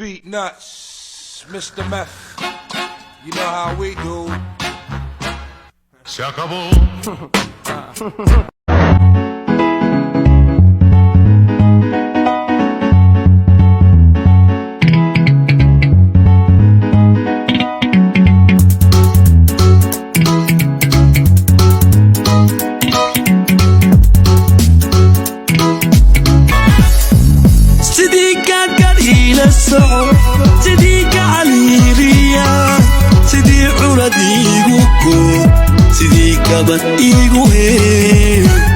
beat nuts, Mr. Meth. You know how we do. Se acabó. sidii gacaliiriya sidii curad iigu guud sidii gabadh iigu heen